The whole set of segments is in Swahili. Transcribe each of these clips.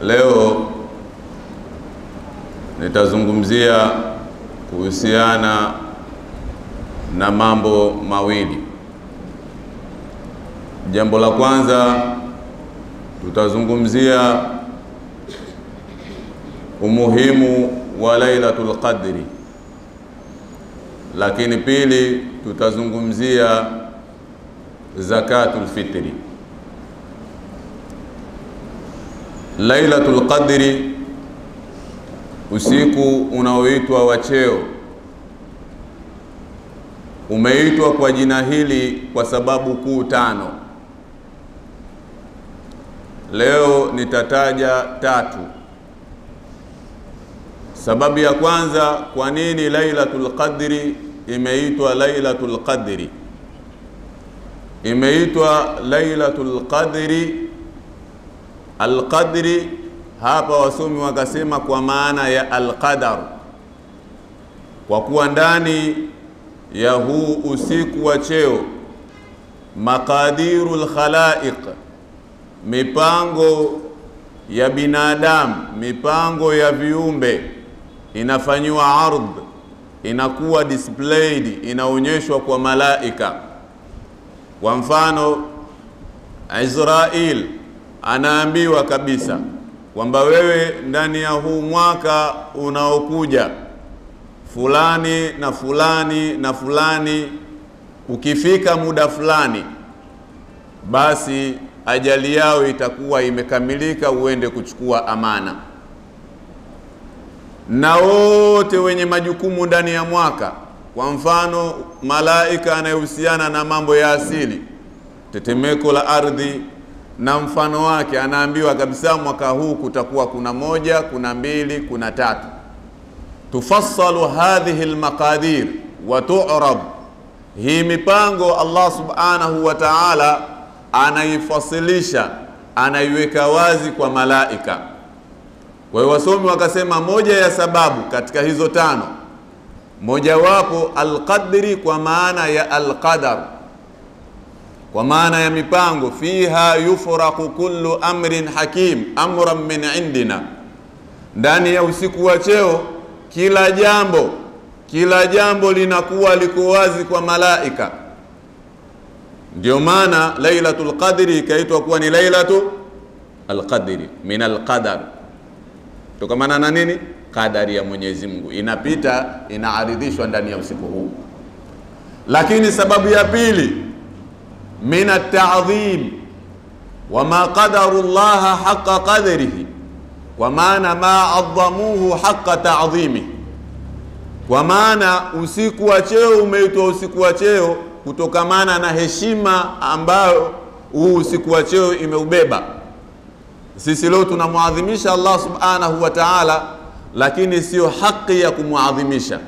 Leo nitazungumzia kuhusiana na mambo mawili. Jambo la kwanza, tutazungumzia umuhimu wa Lailatul Qadri, lakini pili tutazungumzia zakatul fitri. Lailatul Qadri, usiku unaoitwa wa cheo, umeitwa kwa jina hili kwa sababu kuu tano. Leo nitataja tatu. Sababu ya kwanza, kwa nini Lailatul Qadri imeitwa Lailatul Qadri? Imeitwa Lailatul Qadri. Al-Qadri hapa wasomi wakasema kwa maana ya al-qadar, kwa kuwa ndani ya huu usiku wa cheo maqadirul khalaiq, mipango ya binadamu, mipango ya viumbe inafanywa ardh, inakuwa displayed, inaonyeshwa kwa malaika. Kwa mfano, Israel anaambiwa kabisa kwamba wewe ndani ya huu mwaka unaokuja fulani na fulani na fulani, ukifika muda fulani, basi ajali yao itakuwa imekamilika, uende kuchukua amana. Na wote wenye majukumu ndani ya mwaka, kwa mfano malaika anayehusiana na mambo ya asili, tetemeko la ardhi na mfano wake, anaambiwa kabisa mwaka huu kutakuwa kuna moja, kuna mbili, kuna tatu. Tufassalu hadhihi almaqadir wa tu'rab, hii mipango Allah subhanahu wa ta'ala anaifasilisha, anaiweka wazi kwa malaika. Kwa hiyo wasomi wakasema moja ya sababu katika hizo tano, moja wapo al-qadri kwa maana ya al-qadar, kwa maana ya mipango. Fiha yufraqu kullu amrin hakim amran min indina, ndani ya usiku wa cheo kila jambo linakuwa liko wazi kwa malaika. Ndio maana Lailatul Qadri ikaitwa kuwa ni Lailatul Qadri min al-qadar, tokamana na nini? Kadari ya Mwenyezi Mungu inapita, inaaridhishwa ndani ya usiku huu. Lakini sababu ya pili, min at-ta'dhim wa ma qadaru Allah haqqa qadrihi, kwa maana ma adhamuhu haqqa ta'dhimi, kwa maana usiku wa cheo umeitwa usiku wa cheo kutokamana na heshima ambayo huu usiku wa cheo imeubeba. Sisi leo tunamuadhimisha Allah subhanahu wa ta'ala, lakini sio haki ya kumuadhimisha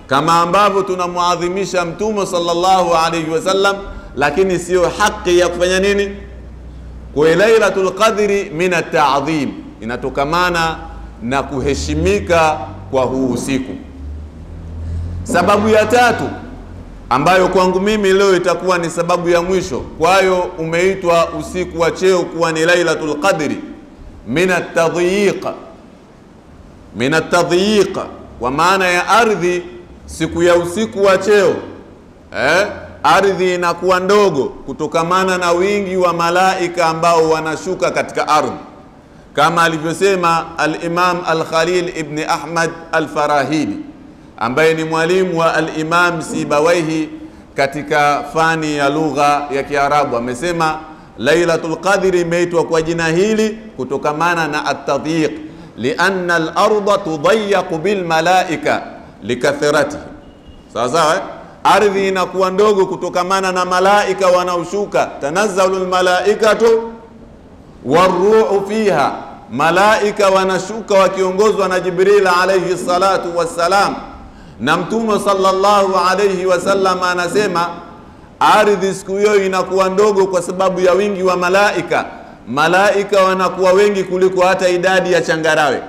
kama ambavyo tunamuadhimisha Mtume sallallahu alayhi wasallam, lakini sio haki ya kufanya nini? Kwa Lailatul Qadri min at-ta'dhim, inatokamana na kuheshimika kwa huu usiku. Sababu ya tatu ambayo kwangu mimi leo itakuwa ni sababu ya mwisho, kwayo umeitwa usiku wa cheo kuwa ni Lailatul Qadri min at-tadhiyiq. Min at-tadhiyiq kwa maana ya ardhi, siku ya usiku wa cheo ardhi inakuwa ndogo kutokamana na wingi wa malaika ambao wanashuka katika ardhi, kama alivyosema al-Imam al-Khalil ibn Ahmad al-Farahidi ambaye ni mwalimu wa al-Imam Sibawaihi katika fani ya lugha ya Kiarabu. Amesema Lailatul Qadri imeitwa kwa jina hili kutokamana na at-tadhiq, lianna al-ardha tudayyaqu bil malaika likathratihi. Sawa, ardhi inakuwa ndogo kutokamana na malaika wanaoshuka. Tanazzalu al-malaikatu waruhu fiha, malaika wanashuka wakiongozwa na Jibril alayhi salatu wassalam. Na Mtume sallallahu alayhi wasallam anasema ardhi siku hiyo inakuwa ndogo kwa sababu ya wingi wa malaika. Malaika wanakuwa wengi kuliko hata idadi ya changarawe.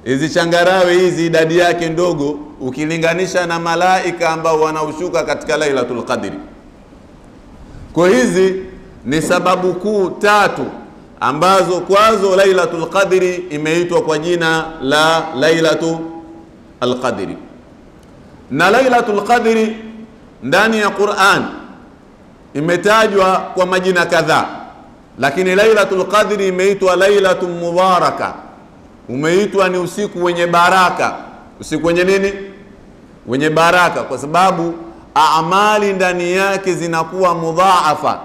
Hizi changarawe hizi idadi yake ndogo ukilinganisha na malaika ambao wanaushuka katika Lailatul Qadri. Kwa hizi ni sababu kuu tatu ambazo kwazo Lailatul Qadri imeitwa kwa jina la Lailatul Qadri. Na Lailatul Qadri ndani ya Qur'an imetajwa kwa majina kadhaa, lakini Lailatul Qadri imeitwa Lailatul Mubaraka. Umeitwa ni usiku wenye baraka. Usiku wenye nini? Wenye baraka, kwa sababu amali ndani yake zinakuwa mudhaafa.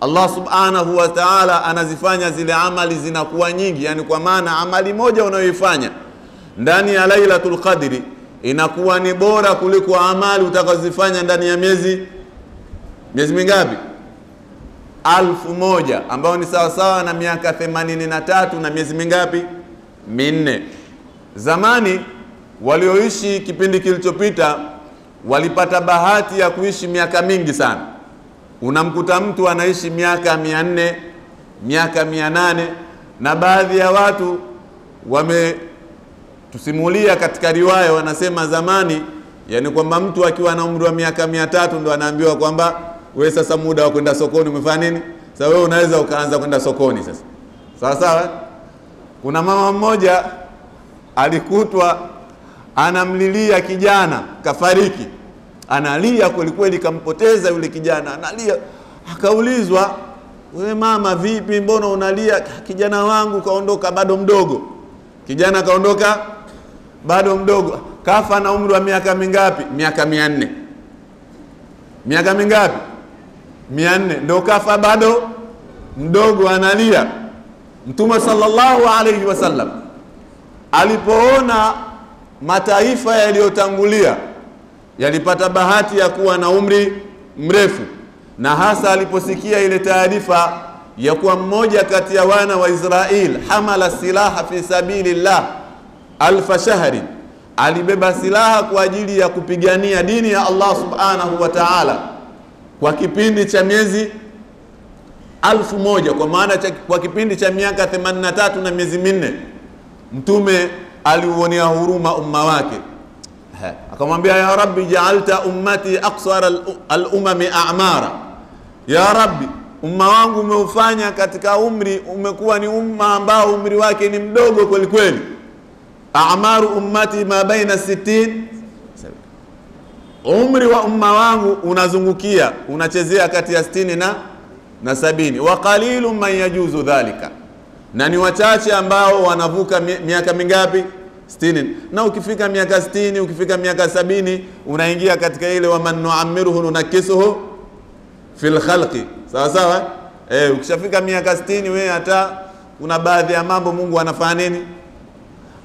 Allah subhanahu wa ta'ala anazifanya zile amali zinakuwa nyingi, yani kwa maana amali moja unayoifanya ndani ya Lailatul Qadri inakuwa ni bora kuliko amali utakazofanya ndani ya miezi mingapi? 1000, ambao ni sawa sawa na miaka 83 na miezi mingapi? 4. Zamani walioishi kipindi kilichopita walipata bahati ya kuishi miaka mingi sana. Unamkuta mtu anaishi miaka 400, miaka 800, na baadhi ya watu tusimulia katika riwaya, wanasema zamani, yani kwamba mtu akiwa na umri wa miaka 300 ndo anaambiwa kwamba wewe sasa muda wa kwenda sokoni umefanya nini? Sasa wewe unaweza ukaanza kwenda sokoni sasa. Sawa sawa? Kuna mama mmoja alikutwa anamlilia kijana kafariki. Analia kweli kweli, kampoteza yule kijana, analia. Akaulizwa, wewe mama vipi, mbona unalia? Kijana wangu kaondoka bado mdogo. Kijana kaondoka bado mdogo. Kafa na umri wa miaka mingapi? Miaka 400. Miaka mingapi? 400. Ndio kafa bado mdogo, analia. Mtume sallallahu alayhi wasallam alipoona mataifa yaliyotangulia yalipata bahati ya kuwa na umri mrefu, na hasa aliposikia ile taarifa ya kuwa mmoja kati ya wana wa Israel hamala silaha fi sabilillah 1000 shahri, alibeba silaha kwa ajili ya kupigania dini ya Allah subhanahu wa ta'ala kwa kipindi cha miezi 1000, kwa maana kwa kipindi cha miaka 83 na miezi 4. Mtume aliuonea huruma umma wake, akamwambia, ya Rabbi ja'alta ummati aqsara al-umami a'mara. Ya Rabbi, umma wangu umeufanya katika umri umekuwa ni umma ambao umri wake ni mdogo kweli kweli. A'maru ummati ma baina 60, umri wa umma wangu unazungukia unachezea kati ya 60 na 70. Wa qalilun man yajuzu dhalika, na ni wachache ambao wanavuka miaka mingapi? 60. Na ukifika miaka 60, ukifika miaka 70, unaingia katika ile wa man nu'ammiruhu nunakisuhu fil khalqi. Sawa sawa? Ukishafika miaka 60, wewe hata kuna baadhi ya mambo Mungu anafanya nini?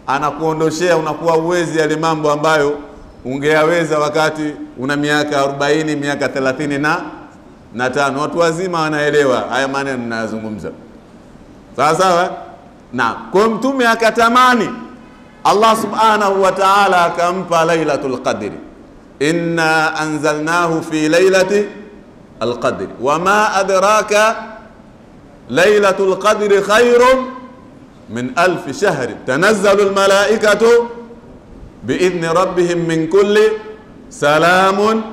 Anakuondoshea, unakuwa uwezi yale mambo ambayo ungeyaweza wakati una miaka 40, miaka 35. Watu wazima wanaelewa haya maneno ninayozungumza. Sawa sawa? Na kwa Mtume akatamani, Allah subhanahu wa ta'ala akampa Lailatul Qadri. Inna anzalnahu fi lailati al-qadri wama adraka Lailatul Qadri khairun min 1000 shahr tanazzalu al-malaikatu biidhni rabbihim min kulli salamun.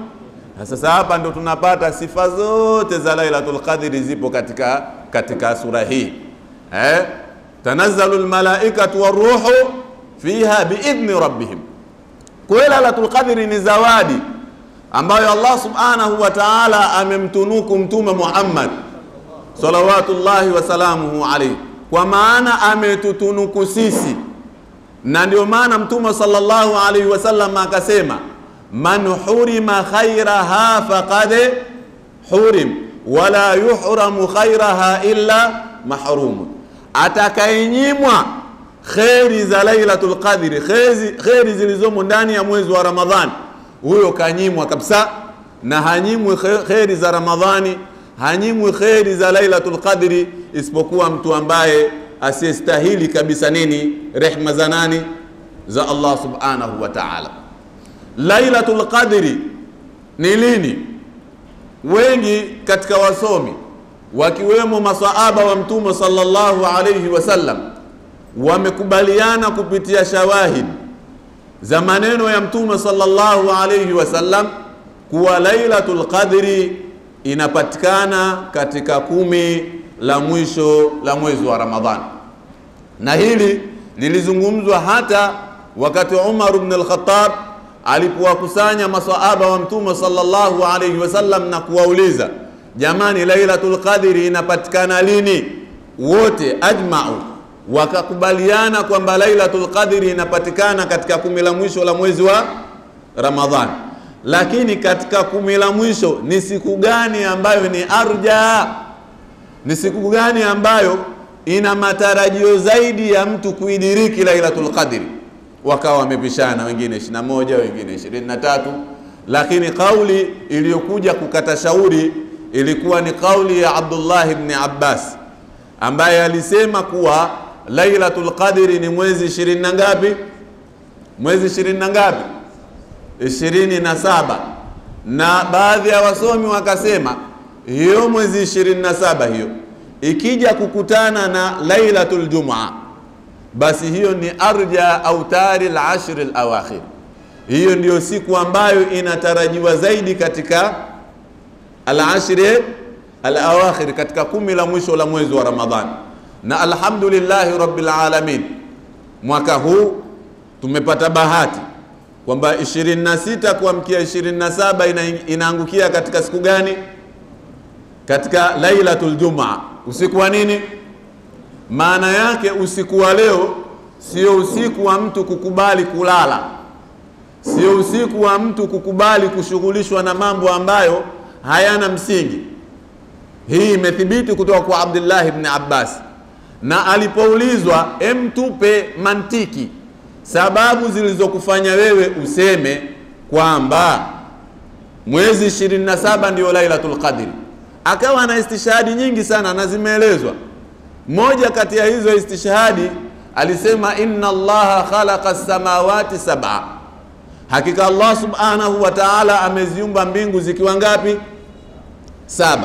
Sasa hapa ndo tunapata sifa zote za Lailatul Qadri zipo katika sura hii. Tanazzalu al-malaikatu war-ruhu fiha biidhni rabbihim. Kwa Lailatul Qadri ni zawadi ambayo Allah subhanahu wa ta'ala amemtunuku Mtume Muhammad salawatullahi wa salamuhu alayhi, kwa maana ametutunuku sisi. Na ndio maana Mtume sallallahu alayhi wasallam akasema, man hurima khairaha faqad hurim wala yuhramu khairaha illa mahrum. Atakayenyimwa khairi za Lailatul Qadri, khairi zilizomo ndani ya mwezi wa Ramadhani, huyo kanyimwa kabisa. Na hanyimwi khairi za Ramadhani, hanyimwi khairi za Lailatul Qadri, isipokuwa mtu ambaye asiyestahili kabisa nini? Rehma za nani? Za Allah subhanahu wa ta'ala. Lailatul Qadri ni lini? Wengi katika wasomi wakiwemo masahaba wa Mtume sallallahu alayhi wasallam wamekubaliana kupitia shawahid za maneno ya Mtume sallallahu alayhi wasallam kuwa Lailatul Qadri inapatikana katika 10 la mwisho la mwezi wa Ramadhani. Na hili lilizungumzwa hata wakati Umar ibn al-Khattab alipowakusanya maswahaba wa Mtume sallallahu alayhi wasallam na kuwauliza, jamani, Lailatul Qadri inapatikana lini? Wote ajma'u wakakubaliana kwamba Lailatul Qadri inapatikana katika 10 la mwisho la mwezi wa Ramadhani. Lakini katika 10 la mwisho ni siku gani ambayo ni arja? Ni siku gani ambayo ina matarajio zaidi ya mtu kuidiriki Lailatul Qadri? Wakawa wamepishana, wengine 21, wengine 23, lakini kauli iliyokuja kukata shauri ilikuwa ni kauli ya Abdullah ibn Abbas, ambaye alisema kuwa Lailatul Qadri ni mwezi 20 na ngapi? Mwezi 20 na ngapi? 27. Na baadhi ya wasomi wakasema hiyo mwezi 27 hiyo ikija kukutana na Lailatul Jum'a, basi hiyo ni arja autari al-ashr al-awakhir. Hiyo ndiyo siku ambayo inatarajiwa zaidi katika al-ashr al-awakhir, katika 10 la mwisho la mwezi wa Ramadhani. Na alhamdulillah rabbil alamin, mwaka huu tumepata bahati kwamba 26 kuamkia 27 inaangukia katika siku gani? Katika Lailatul Jum'a. Usiku wa nini? Maana yake usiku wa leo sio usiku wa mtu kukubali kulala, sio usiku wa mtu kukubali kushughulishwa na mambo ambayo hayana msingi. Hii imethibiti kutoka kwa Abdullah ibn Abbas. Na alipoulizwa, tupe mantiki, sababu zilizokufanya wewe useme kwamba mwezi 27 ndio Lailatul Qadri, akawa na istishhadi nyingi sana na zimeelezwa. Moja kati ya hizo istishhadi alisema, inna Allaha khalaqa as-samawati sab'a, hakika Allah subhanahu wa ta'ala ameziumba mbingu zikiwa ngapi? 7.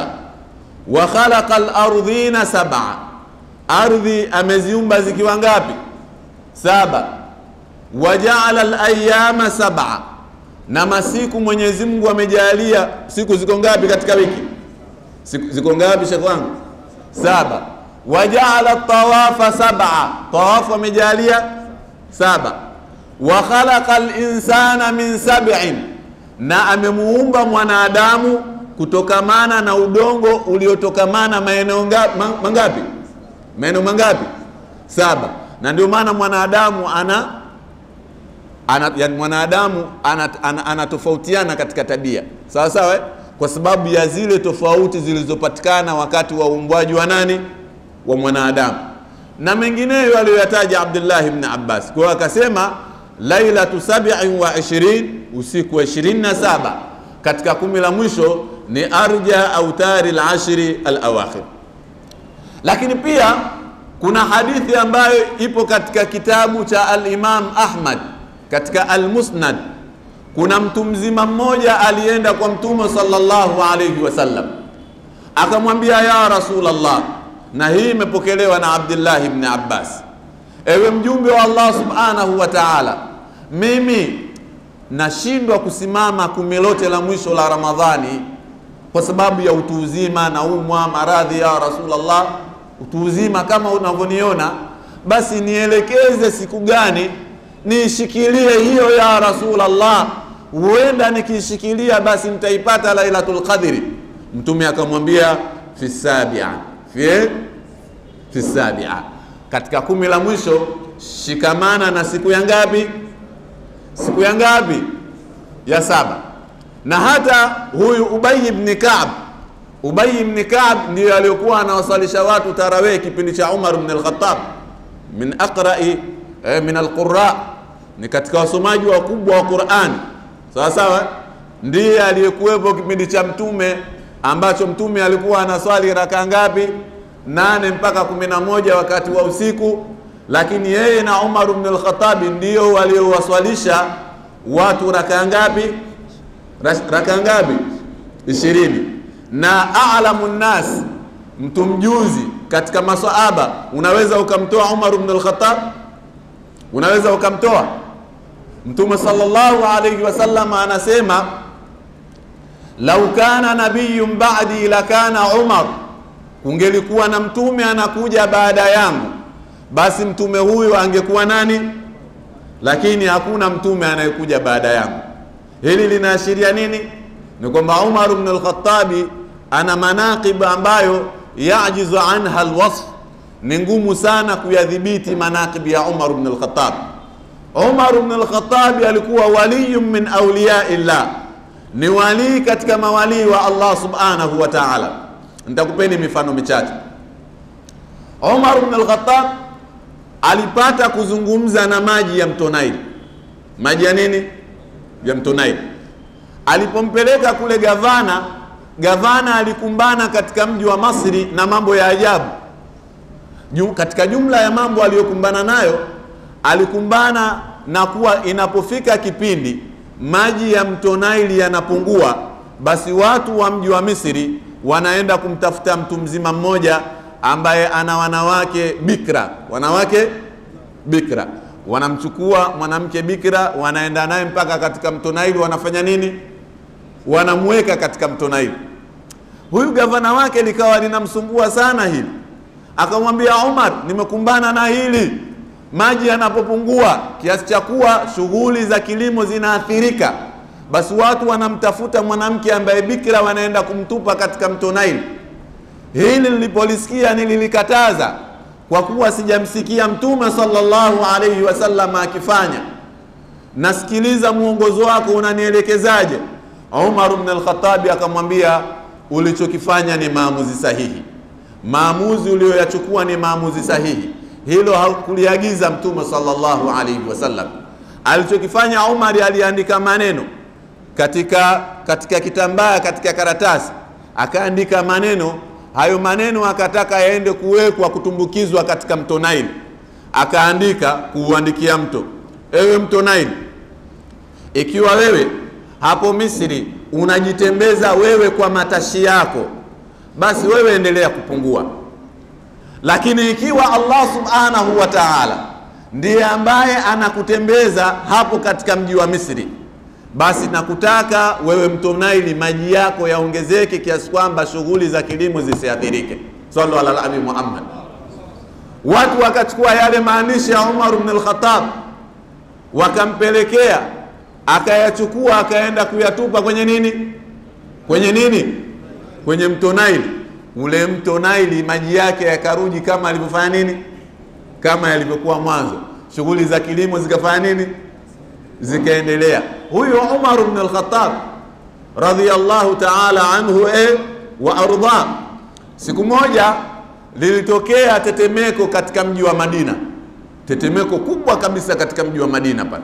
Wa khalaqa al-ardhina sab'a, ardhi ameziumba zikiwa ngapi? 7. Wa ja'ala al-ayyama sab'a, na masiku Mwenyezi Mungu amejalia siku ziko ngapi katika wiki? Ziko ngapi shekhi wangu? 7. Waja'ala tawafa sab'a, tawafu amejalia 7. Wa khalaqa al-insana min sab'in, na amemuumba mwanadamu kutokamana na udongo uliotokamana maeneo mangapi? Maeneo mangapi? 7. Na ndio maana mwanadamu yani mwanadamu anatofautiana katika tabia, sawa sawa, kwa sababu ya zile tofauti zilizopatikana wakati wa uumbwaji wa nani? Wa mwanadamu. Na mengineyo aliyoyataja Abdullah ibn Abbas. Kwa akasema Lailatu 27, usiku wa 27 katika 10 la mwisho ni arja autari al-ashri al-awakhir. Lakini pia kuna hadithi ambayo ipo katika kitabu cha al-Imam Ahmad katika al-Musnad. Kuna mtu mzima mmoja alienda kwa Mtume sallallahu alayhi wasallam, akamwambia, ya Rasulullah, na hii imepokelewa na Abdullah ibn Abbas, ewe mjumbe wa Allah subhanahu wa ta'ala, mimi nashindwa kusimama 10 lote la mwisho la Ramadhani kwa sababu ya utu uzima na umwa maradhi. Ya Rasulullah, utu uzima kama unavyoniona, basi nielekeze siku gani nishikilie hiyo ya Rasulullah, huenda nikishikilia basi nitaipata Lailatul Qadri. Mtume akamwambia fi sabi'a, fi sabi'a, katika 10 la mwisho shikamana na siku ya ngapi? Siku ya ngapi? Ya 7. Na hata huyu Ubay ibn Ka'b ndiye aliyokuwa anawasalisha watu tarawih kipindi cha Umar ibn al-Khattab, min aqra'i min al-qurra, ni katika wasomaji wakubwa wa Qur'an, sawa sawa. Ndiye aliyekuwepo kipindi cha Mtume ambacho Mtume alikuwa anaswali raka ngapi? 8 mpaka 11 wakati wa usiku, lakini yeye na Umar ibn al-Khattab ndio waliowaswalisha watu raka ngapi? Raka ngapi? 20. Na a'lamun nas, mtu mjuzi katika maswahaba, unaweza ukamtoa Umar ibn al-Khattab? Unaweza ukamtoa? Mtume sallallahu alayhi wasallam anasema, lau kana nabiyyun ba'di lakana Umar, kungelikuwa na mtume anakuja baada yangu, basi mtume huyu angekuwa nani? Lakini hakuna mtume anayekuja baada yangu. Hili linaashiria nini? Ni kwamba Umar ibn al-Khattabi ana manaqib ambayo yajizu anha alwasf, ni ngumu sana kuyadhibiti manaqib ya Umar ibn al-Khattab. Umar ibn al-Khattab alikuwa waliyun min awliyaillah, ni wali katika mawali wa Allah subhanahu wa ta'ala. Nitakupeni mifano michache. Umar ibn al-Khattab alipata kuzungumza na maji ya mto Nile. Maji ya nini? Ya mto Nile. Alipompeleka kule gavana alikumbana katika mji wa Masri na mambo ya ajabu. Katika jumla ya mambo aliyokumbana nayo, alikumbana na kuwa inapofika kipindi maji ya mto Nile yanapungua, basi watu wa mji wa Misri wanaenda kumtafuta mtu mzima mmoja ambaye ana wanawake bikra. Wanamchukua mwanamke bikra, wanaenda naye mpaka katika mto Nile. Wanafanya nini? Wanamweka katika mto Nile. Huyu gavana wake likawa linamsumbua sana hili. Akamwambia Umar, nimekumbana na hili, maji yanapopungua kiasi cha kuwa shughuli za kilimo zinaathirika, basi watu wanamtafuta mwanamke ambaye bikira, wanaenda kumtupa katika mto Nile. Hili nilipolisikia nililikataza, kwa kuwa sijamsikia Mtume sallallahu alayhi wasallam akifanya. Nasikiliza muongozo wako, unanielekezaje? Umar ibn al-Khattab akamwambia, ulichokifanya ni maamuzi sahihi, maamuzi uliyoyachukua ni maamuzi sahihi. Hilo hakuliagiza Mtume sallallahu alayhi wasallam. Alichokifanya Umar, aliandika maneno katika kitambaa, katika karatasi, akaandika maneno. Hayo maneno akataka yaende kuwekwa, kutumbukizwa katika mto Nile. Akaandika kuuandikia mto, ewe mto Nile, ikiwa wewe hapo Misri unajitembeza wewe kwa matashi yako, basi wewe endelea kupungua. Lakini ikiwa Allah subhanahu wa ta'ala ndiye ambaye anakutembeza hapo katika mji wa Misri, basi nakutaka wewe mto Nile maji yako yaongezeke kiasi kwamba shughuli za kilimo zisiathirike. Sallu ala nabii Muhammad. Watu wakachukua yale maandishi ya Umar ibn al-Khattab, wakampelekea, akayachukua, akaenda kuyatupa kwenye nini? Kwenye mto Nile. Ule mto Nile maji yake yakarudi kama alivyofanya nini? Kama yalivyokuwa mwanzo. Shughuli za kilimo zikafanya nini? Zikaendelea. Huyo Umar ibn al-Khattab radhiyallahu ta'ala anhu wa arda, siku moja lilitokea tetemeko katika mji wa Madina, tetemeko kubwa kabisa katika mji wa Madina pale.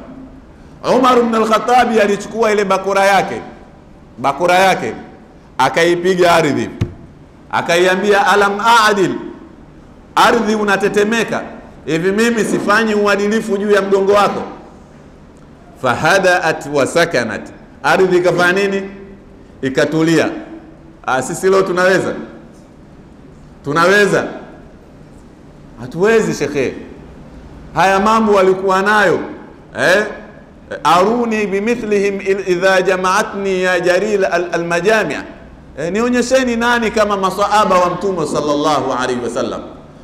Umar ibn al-Khattab alichukua ile bakora yake akaipiga ardhi, akaiambia, alam aadil, ardhi unatetemeka hivi, mimi sifanyi uadilifu juu ya mgongo wako? Fahadaat wa sakanat, ardhi ikafanya nini? Ikatulia. Sisi leo tunaweza? Hatuwezi shekhe. Haya mambo walikuwa nayo aruni bimithlihim idha jama'atni ya jaril almajami'. Nionyesheni nani kama masahaba wa Mtume sallallahu alaihi wasallam.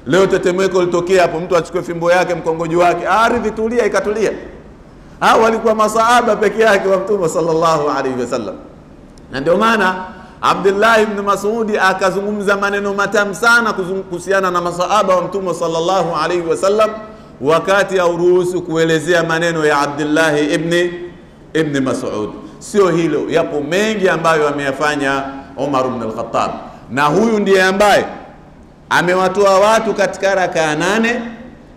Leo tetemeko litokea hapo, mtu achukue fimbo yake, mkongojo wake, ardhi tulia, ikatulia. Hao walikuwa masahaba peke yake wa Mtume sallallahu alaihi wasallam. Na ndio maana Abdullah ibn Mas'ud akazungumza maneno matamu sana kuhusiana na masahaba wa Mtume sallallahu alaihi wasallam, wakati auruhusu kuelezea maneno ya Abdullah ibn Mas'ud. Sio hilo, yapo mengi ambayo ameyafanya Umar ibn al-Khattab, na huyu ndiye ambaye amewatoa watu katika rakaa 8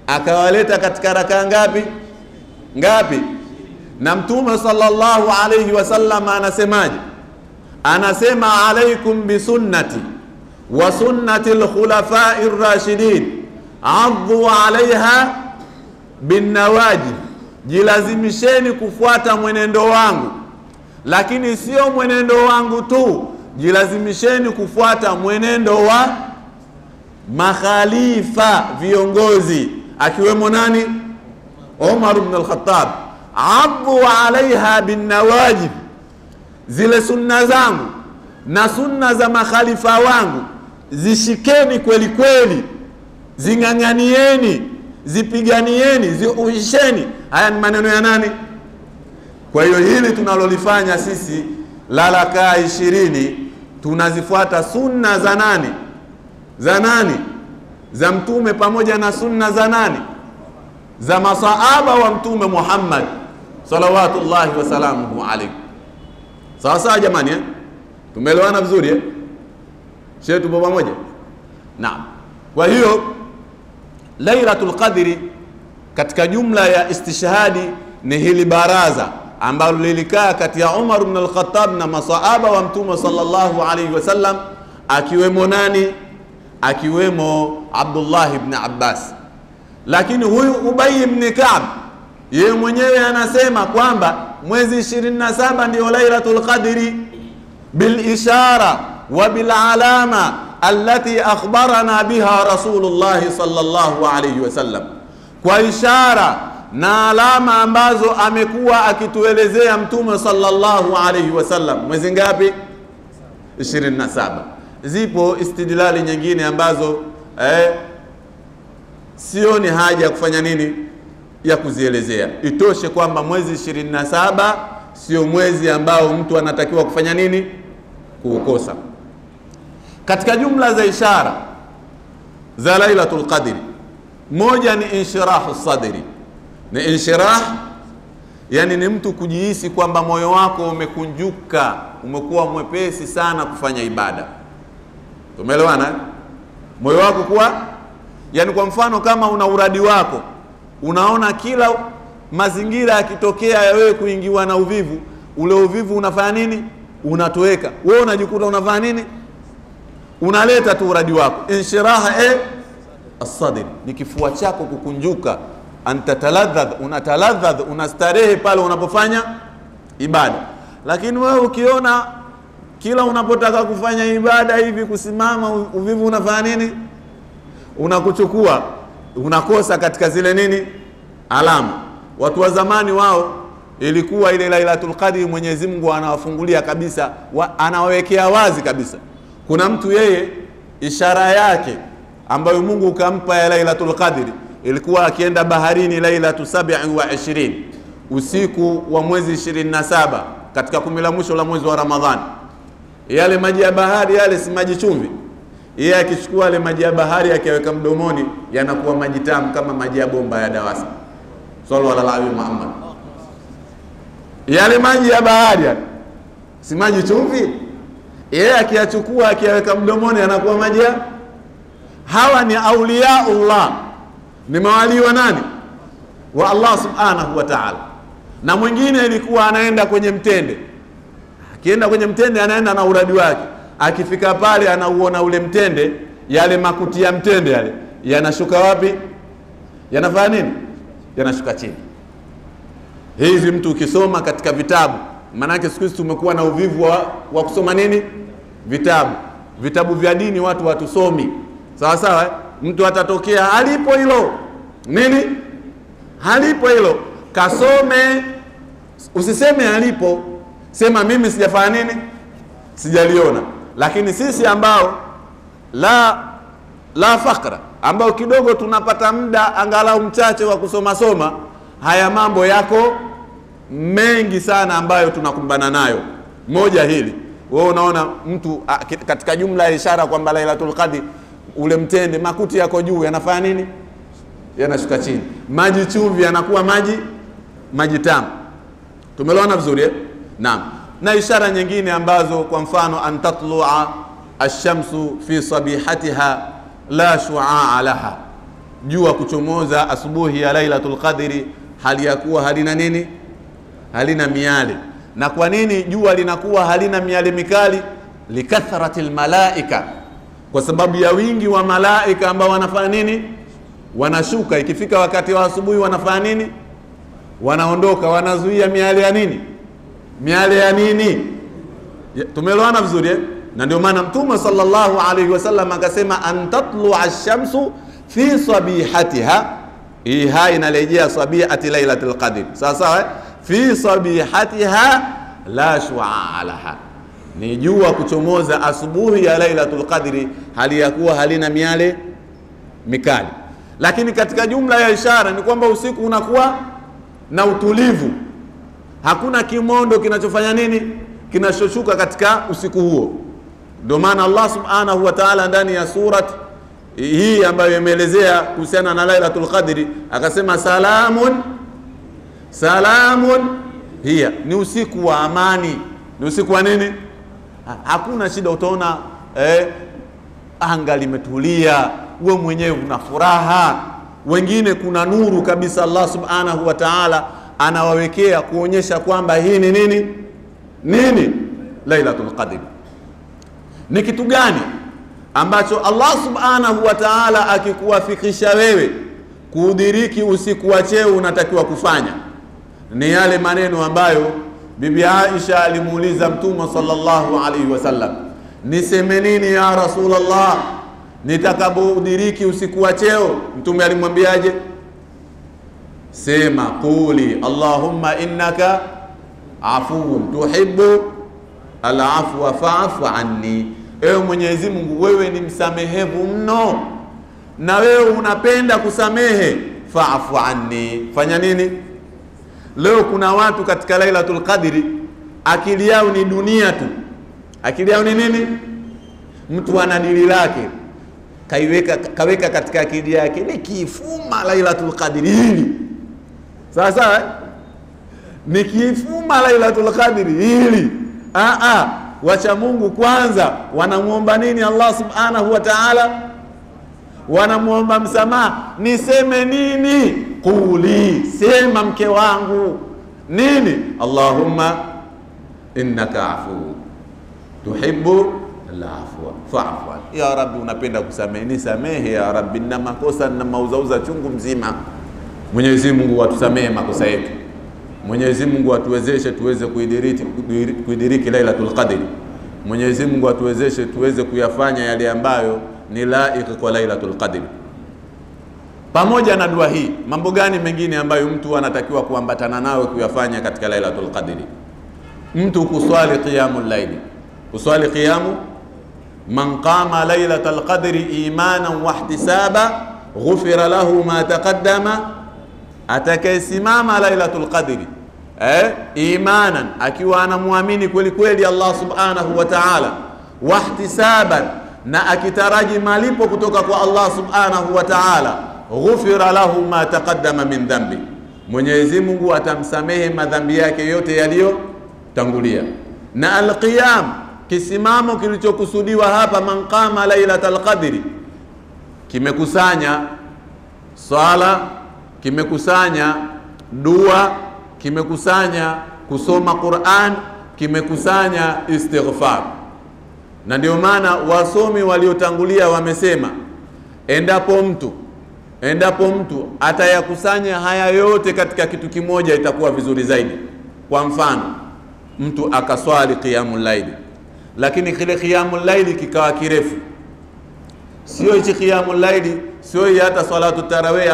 akawaleta katika rakaa ngapi? Na Mtume sallallahu alayhi wasallam anasemaje? Anasema, alaikum bisunnati wa sunnati al-khulafai ar-rashidin, addu alaiha bin nawajib, jilazimisheni kufuata mwenendo wangu. Lakini sio mwenendo wangu tu, jilazimisheni kufuata mwenendo wa makhalifa, viongozi, akiwemo nani? Umar ibn al-Khattab. Addu alaiha bin nawajib, zile sunna zangu na sunna za makhalifa wangu zishikeni kweli kweli, zing'ang'anieni, zipiganieni, ziuisheni. Haya ni maneno ya nani? Kwa hiyo hili tunalolifanya sisi lalaka 20 tunazifuata sunna za nani? Za nani? Za Mtume, pamoja na sunna za nani? Za masahaba wa Mtume Muhammad salawatullahi wasalamuhu alayhi. Sawa sawa jamani, tumeelewana vizuri Sheikh, tupo pamoja? Naam. Kwa hiyo Lailatul Qadri katika jumla ya istishhadi ni hili baraza ambalo lilikaa kati ya Umar ibn al-Khattab na masahaba wa Mtume sallallahu alayhi wasallam, akiwemo nani? Akiwemo Abdullah ibn Abbas. Lakini huyu Ubay ibn Ka'b yeye mwenyewe anasema kwamba mwezi 27 ndio Lailatul Qadri bil ishara wa bil alama allati akhbarana biha Rasulullah sallallahu alayhi wasallam, kwa ishara na alama ambazo amekuwa akituelezea Mtume sallallahu alayhi wasallam. Mwezi ngapi? 27. Zipo istidlali nyingine ambazo sio ni haja ya kufanya nini, ya kuzielezea. Itoshe kwamba mwezi 27 sio mwezi ambao mtu anatakiwa kufanya nini, kuukosa. Katika jumla za ishara za Lailatul Qadri, moja ni inshirahu sadri. Ni inshirah, yani ni mtu kujihisi kwamba moyo wako umekunjuka, umekuwa mwepesi sana kufanya ibada. Tumeelewana? Moyo wako kuwa, yani kwa mfano kama una uradi wako, unaona kila mazingira yakitokea ya wewe kuingiwa na uvivu, ule uvivu unafanya nini? Unatoweka. Wewe unajikuta unafanya nini? Unaleta tu uradi wako. Inshiraha as-sadr ni kifua chako kukunjuka, antataladhadh, unataladhadh, unastarehe pale unapofanya ibada. Lakini wewe ukiona kila unapotaka kufanya ibada hivi kusimama, uvivu unafanya nini? Unakuchukua, unakosa katika zile nini, alama. Watu wa zamani wao ilikuwa ile Lailatul Qadri Mwenyezi Mungu anawafungulia kabisa, anawawekea wazi kabisa. Kuna mtu yeye ishara yake ambayo Mungu kampa ya Lailatul Qadri ilikuwa akienda baharini Lailatu 27 usiku wa mwezi 27 katika 10 la mwisho la mwezi wa Ramadhani. Yale maji ya bahari yale si maji chumvi. Yeye akichukua yale maji ya bahari akiweka mdomoni yanakuwa maji tamu kama maji ya bomba ya Dawasa. Sallallahu alaihi Muhammad. Yale maji ya bahari yale si maji chumvi. Yeye akiyachukua akiweka mdomoni yanakuwa maji ya. Hawa ni auliyaullah, ni mawali wa nani? Wa Allah subhanahu wa ta'ala. Na mwingine ilikuwa anaenda kwenye mtende, akienda kwenye mtende anaenda na uradi wake, akifika pale anauona ule mtende, yale makuti ya mtende yale yanashuka wapi? Yanafanya nini? Yanashuka chini. Hizi mtu ukisoma katika vitabu, manake siku hizi tumekuwa na uvivu wa kusoma nini? Vitabu vya dini watu watusomi. Sawa sawa, mtu atatokea halipo hilo nini, halipo hilo, kasome. Usiseme halipo, sema mimi sijafanya nini, sijaliona. Lakini sisi ambao la fakra, ambao kidogo tunapata muda angalau mchache wa kusoma soma, haya mambo yako mengi sana ambayo tunakumbana nayo. Moja hili, wewe unaona mtu katika jumla ya ishara kwamba Lailatul Qadri ule mtende makuti yako juu yanafanya nini? Yanashuka chini. Maji chumvi yanakuwa maji tamu. Tumeelewana vizuri Naam. Na ishara nyingine ambazo kwa mfano antatlu'a ash-shamsu fi sabihatiha la shu'a laha, jua kuchomoza asubuhi ya Lailatul Qadri hali ya kuwa halina nini? Halina miale. Na kwa nini jua linakuwa halina miale mikali? Likathratil malaika, kwa sababu ya wingi wa malaika ambao wanafanya nini? Wanashuka. Ikifika wakati wa asubuhi wanafanya nini? Wanaondoka, wanazuia miale ya nini? Miale ya nini? Tumeelewana vizuri Na ndio maana Mtume sallallahu alaihi wasallam akasema antatlu ash-shamsu fi sabihatiha. Hii hai inarejea sabihati Lailatul Qadr. Sawa sawa? Fi sabihatiha la shu'a laha. ni jua kuchomoza asubuhi ya Lailatul Qadri, hali ya kuwa halina miale mikali. Lakini katika jumla ya ishara ni kwamba usiku unakuwa na utulivu, hakuna kimondo kinachofanya nini, kinachoshuka katika usiku huo. Ndio maana Allah subhanahu wa ta'ala ndani ya surat hii ambayo imeelezea kuhusiana na Lailatul Qadri akasema salamun hiya, ni usiku wa amani, ni usiku wa nini, hakuna shida. Utaona anga limetulia, wewe mwenyewe una furaha, wengine kuna nuru kabisa. Allah subhanahu wa ta'ala anawawekea kuonyesha kwamba hii ni nini Lailatul Qadr. Ni kitu gani ambacho Allah subhanahu wa ta'ala akikuwafikisha wewe kuudiriki usiku wa cheo unatakiwa kufanya? Ni yale maneno ambayo Bibi Aisha alimuuliza Mtume sallallahu alaihi wasallam, niseme nini ya Rasulullah nitakapodiriki usiku wa cheo? Mtume alimwambiaje? Sema quli Allahumma innaka afuwun tuhibbu al-afwa fa'fu anni, ewe Mwenyezi Mungu wewe ni msamehevu mno na wewe unapenda kusamehe, fa'fu anni, fanya nini? Leo kuna watu katika Lailatul Qadri akili yao ni dunia tu. Akili yao ni nini? Mtu ana dili lake kaweka katika akili yake, nikifuma Lailatul Qadri hili sasa, nikifuma Lailatul Qadri hili. Wacha Mungu kwanza. Wanamuomba nini Allah subhanahu wa ta'ala? Wanamuomba msamaha. Niseme nini? Quli, sema mke wangu nini? Allahumma innaka afu tuhibbu al-afwa fa'fu anni, ya Rabbi unapenda kusamehe, nisamehe ya Rabbi, na makosa na mauzauza chungu mzima. Mwenyezi Mungu atusamehe makosa yetu. Mwenyezi Mungu atuwezeshe tuweze kuidiriki Lailatul Qadr. Mwenyezi Mungu atuwezeshe tuweze kuyafanya yale ambayo ni laiki kwa Lailatul Qadr. Pamoja na dua hii, mambo gani mengine ambayo mtu anatakiwa kuambatana nayo kuyafanya katika Lailatul Qadr? Mtu kuswali qiyamul layl. Kuswali qiyamu, man qama Lailatul Qadr imanan wa ihtisaba ghufira lahu ma taqaddama, atakayesimama Lailatul Qadr imanan, akiwa anamuamini kweli kweli Allah subhanahu wa ta'ala, wa ihtisaban, na akitaraji malipo kutoka kwa Allah subhanahu wa ta'ala, ghufira lahu ma taqaddama min dhanbi, Mwenyezi Mungu atamsamehe madhambi yake yote yaliyotangulia. Na alqiyam, kisimamo kilichokusudiwa hapa, man qama Lailatul Qadr, kimekusanya swala, kimekusanya dua, kimekusanya kusoma Qur'an, kimekusanya istighfar. Na ndio maana wasomi waliotangulia wamesema endapo mtu atayakusanya haya yote katika kitu kimoja itakuwa vizuri zaidi. Kwa mfano, mtu akaswali qiyamul layl, lakini kile qiyamul layl kikawa kirefu. Sio hichi qiyamul layl, sio hata salatu tarawih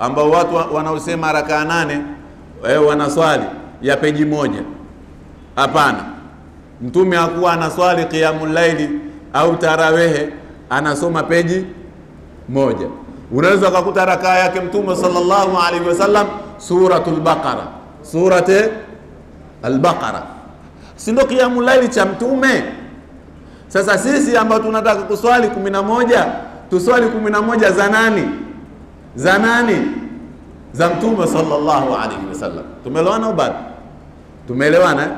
ambao watu wanaosema rakaa 8 wanaswali ya peji moja. Hapana, Mtume hakuwa anaswali qiyamul layl au tarawih anasoma peji moja. Unaweza kukuta rakaa yake Mtume sallallahu alaihi wasallam suratul Baqara, surate al-Baqara, si ndio qiyamul layl cha Mtume? Sasa sisi ambao tunataka kuswali 11, tuswali 11 za nani? Za nani? Za Mtume sallallahu alaihi wasallam. Tumeelewana au bado? Tumeelewana?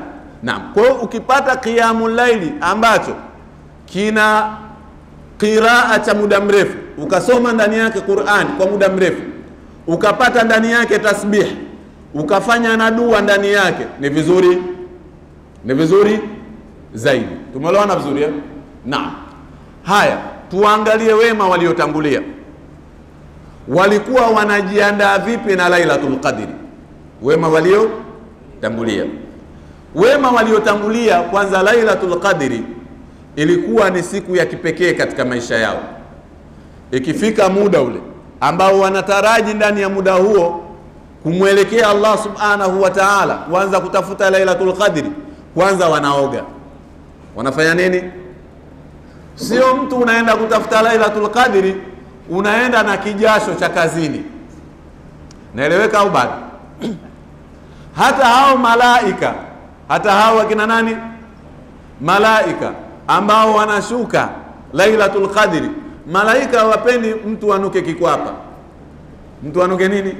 Naam. Kwa hiyo ukipata qiyamul layli ambacho kina qiraa cha muda mrefu, ukasoma ndani yake Qur'an kwa muda mrefu, ukapata ndani yake tasbih, ukafanya na dua ndani yake, ni vizuri zaidi. Tumeelewana vizuri? Naam. Haya, tuangalie wema waliotangulia walikuwa wanajiandaa vipi na Lailatul Qadr. Wema waliotangulia, kwanza Lailatul Qadr ilikuwa ni siku ya kipekee katika maisha yao. Ikifika muda ule ambao wanataraji ndani ya muda huo kumwelekea Allah subhanahu wa ta'ala, kwanza kutafuta Lailatul Qadr, kwanza wanaoga. wanafanya nini? Sio mtu unaenda kutafuta Lailatul Qadri unaenda na kijasho cha kazini. Naeleweka au bado? Hata hao malaika, hata hao wakina nani? Malaika ambao wanashuka Lailatul Qadri, malaika hawapendi mtu anuke kikwapa. Mtu anuke nini?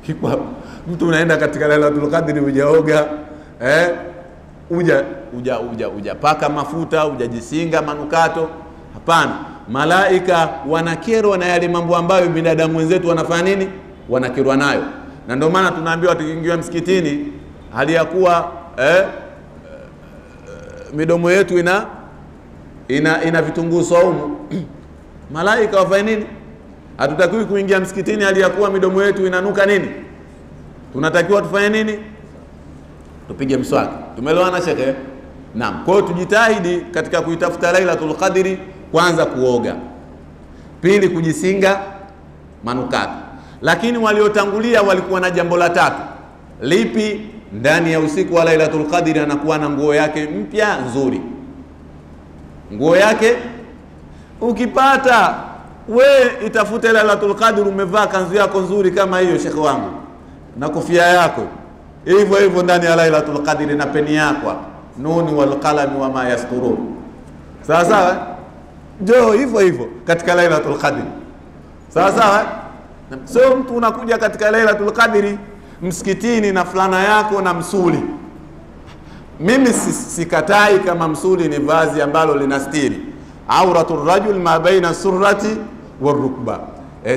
Kikwapa. Mtu unaenda katika Lailatul Qadri hujaoga, uja paka mafuta, hujajisinga manukato. Hapana, malaika wanakerwa na yale mambo ambayo binadamu wenzetu wanafanya nini? Wanakerwa nayo. Na ndio maana tunaambiwa tukiingia msikitini hali ya kuwa midomo yetu ina vitunguu saumu. Malaika wafanya nini? Hatutakiwi kuingia msikitini hali ya kuwa midomo yetu inanuka nini? Tunatakiwa tufanye nini? Tupige mswaki. Tumeelewana shekhe? Naam. Kwa hiyo tujitahidi katika kuitafuta Lailatul Qadri, kwanza kuoga, pili kujisinga manukato. Lakini waliotangulia walikuwa na jambo la tatu. Lipi? Ndani ya usiku wa Lailatul Qadri anakuwa na nguo yake mpya nzuri. Nguo yake ukipata we itafute Lailatul Qadri umevaa kanzu yako nzuri kama hiyo shekhe wangu, na kofia yako hivyo hivyo ndani ya Lailatul Qadri, na peni yako nuni wal qalami wa ma yasturun. Sawa sawa? Ndio hivyo hivyo katika Lailatul Qadri. Sawa sawa? So mtu unakuja katika Lailatul Qadri msikitini na fulana yako na msuli. Mimi sikatai kama msuli ni vazi ambalo linastiri auratul rajul ma baina surrati warukba.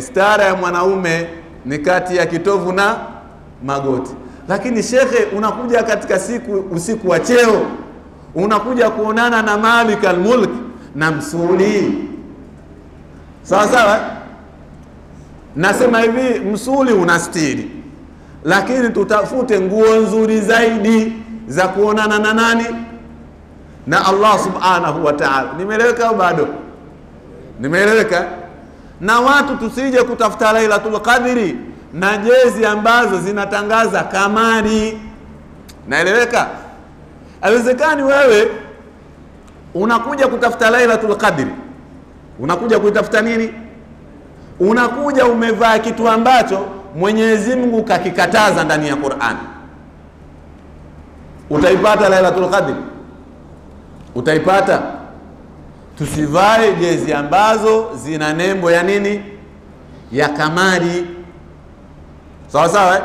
Stara ya mwanaume ni kati ya kitovu na magoti. Lakini shekhe, unakuja katika usiku wa cheo, unakuja kuonana na Malik al-Mulk na msuli. Sawa sawa? Nasema hivi, msuli unastiri, lakini tutafute nguo nzuri zaidi za kuonana na nani? Na Allah subhanahu wa ta'ala. Nimeeleweka au bado? Nimeeleweka? Na watu tusije kutafuta Lailatul Qadri na jezi ambazo zinatangaza kamari. Naeleweka? Haiwezekani wewe unakuja kutafuta Lailatul Qadri, unakuja kuitafuta nini? Unakuja umevaa kitu ambacho Mwenyezi Mungu kakikataza ndani ya Qur'an. Utaipata Lailatul Qadri? Utaipata? Tusivae jezi ambazo zina nembo ya nini? Ya kamari. Sawa sawa?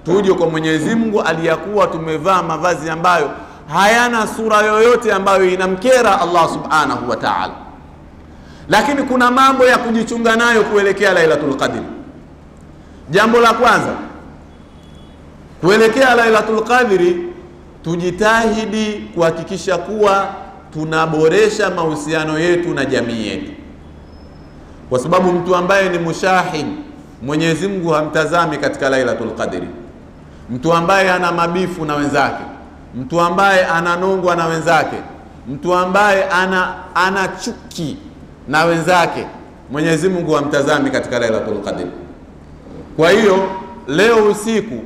Tuje kwa Mwenyezi Mungu aliyakuwa tumevaa mavazi ambayo hayana sura yoyote ambayo inamkera Allah subhanahu wa ta'ala. Lakini kuna mambo ya kujichunga nayo kuelekea Lailatul Qadri. Jambo la kwanza, kuelekea Lailatul Qadri tujitahidi kuhakikisha kuwa tunaboresha mahusiano yetu na jamii yetu. Kwa sababu mtu ambaye ni mushahin, Mwenyezi Mungu hamtazami katika Lailatul Qadri. Mtu ambaye ana mabifu na wenzake, mtu ambaye ananongwa na wenzake, mtu ambaye ana chuki na wenzake, Mwenyezi Mungu hamtazami katika Lailatul Qadri. Kwa hiyo leo usiku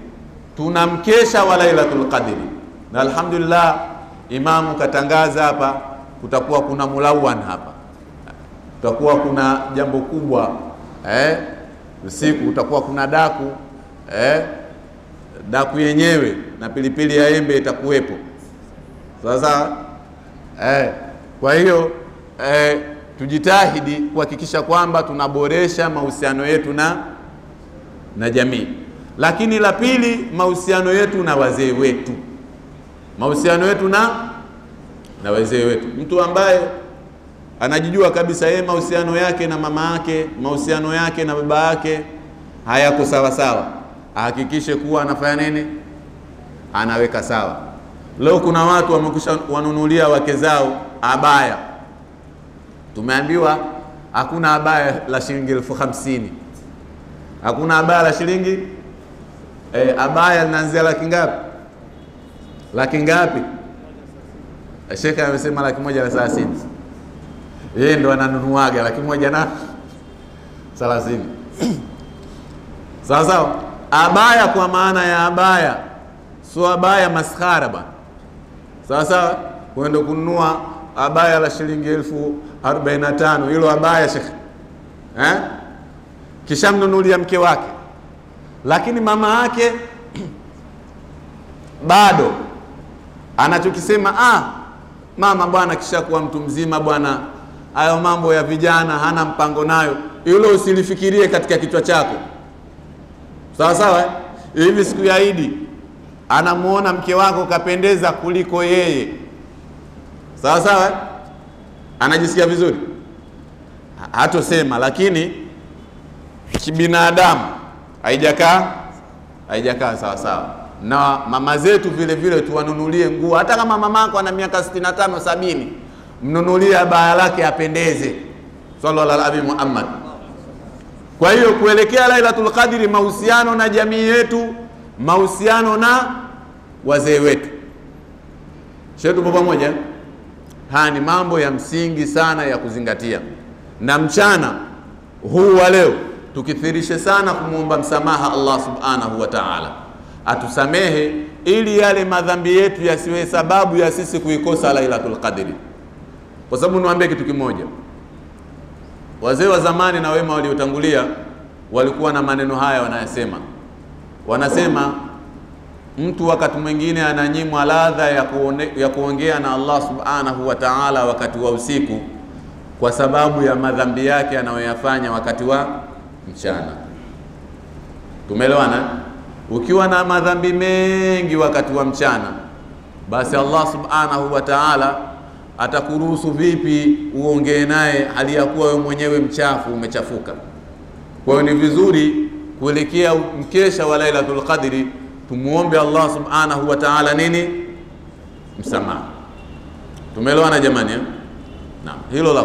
tunamkesha wa Lailatul Qadri. Na alhamdulillah imamu katangaza hapa kutakuwa kuna mulawan hapa. Kutakuwa kuna jambo kubwa. Usiku utakuwa kuna daku. Daku yenyewe na pilipili ya embe itakuwepo. Sasa kwa hiyo tujitahidi kuhakikisha kwamba tunaboresha mahusiano yetu na jamii. Lakini la pili, mahusiano yetu na wazee wetu. Mahusiano yetu na wazee wetu. Mtu ambaye anajijua kabisa yeye mahusiano yake na mama yake, mahusiano yake na baba yake hayako sawa sawa, ahakikishe kuwa anafanya nini? Anaweka sawa. Leo kuna watu wamekusha wanunulia wake zao abaya. Tumeambiwa hakuna abaya la shilingi 50,000. Hakuna abaya la shilingi abaya linaanzia laki ngapi? Laki ngapi? Sheikh amesema 130,000. Yeye ndo ananunuaga 130,000. Sawa sawa? Abaya kwa maana ya abaya, sio abaya maskhara bana. Sawa sawa? uende kununua abaya la shilingi 1045, hilo abaya shekhi, kisha mnunulia mke wake, lakini mama yake bado anachokisema, mama bwana kisha kuwa mtu mzima bwana, hayo mambo ya vijana hana mpango nayo. Hilo usilifikirie katika kichwa chako, sawa sawa. Hivi siku ya Idi anamuona mke wako kapendeza kuliko yeye, sawa sawa, anajisikia vizuri? Hatosema, lakini kibinadamu haijakaa sawa sawa. Na mama zetu vile vile tuwanunulie nguo, hata kama mamako ana miaka 65 70, mnunulie abaya lake apendeze, sallallahu alaihi Muhammad. Kwa hiyo kuelekea Lailatul Qadri, mahusiano na jamii yetu, mahusiano na wazee wetu, shetu pamoja, haya ni mambo ya msingi sana ya kuzingatia. Na mchana huu wa leo tukithirishe sana kumuomba msamaha Allah subhanahu wa ta'ala, atusamehe ili yale madhambi yetu yasiwe sababu ya sisi kuikosa Lailatul Qadri. Kwa sababu niwaambie kitu kimoja, wazee wa zamani na wema waliotangulia walikuwa na maneno haya wanasema mtu wakati mwingine ananyimwa ladha ya kuongea na Allah subhanahu wa ta'ala wakati wa usiku kwa sababu ya madhambi yake anayoyafanya wakati wa mchana. Tumeelewana? Ukiwa na madhambi mengi wakati wa mchana, basi Allah subhanahu wa ta'ala atakuruhusu vipi uongee naye hali ya kuwa wewe mwenyewe mchafu, umechafuka? Kwa hiyo ni vizuri kuelekea mkesha wa Lailatul Qadri tumuombe Allah subhanahu wa ta'ala nini? Msamaha. Tumeelewana jamani? Naam, hilo la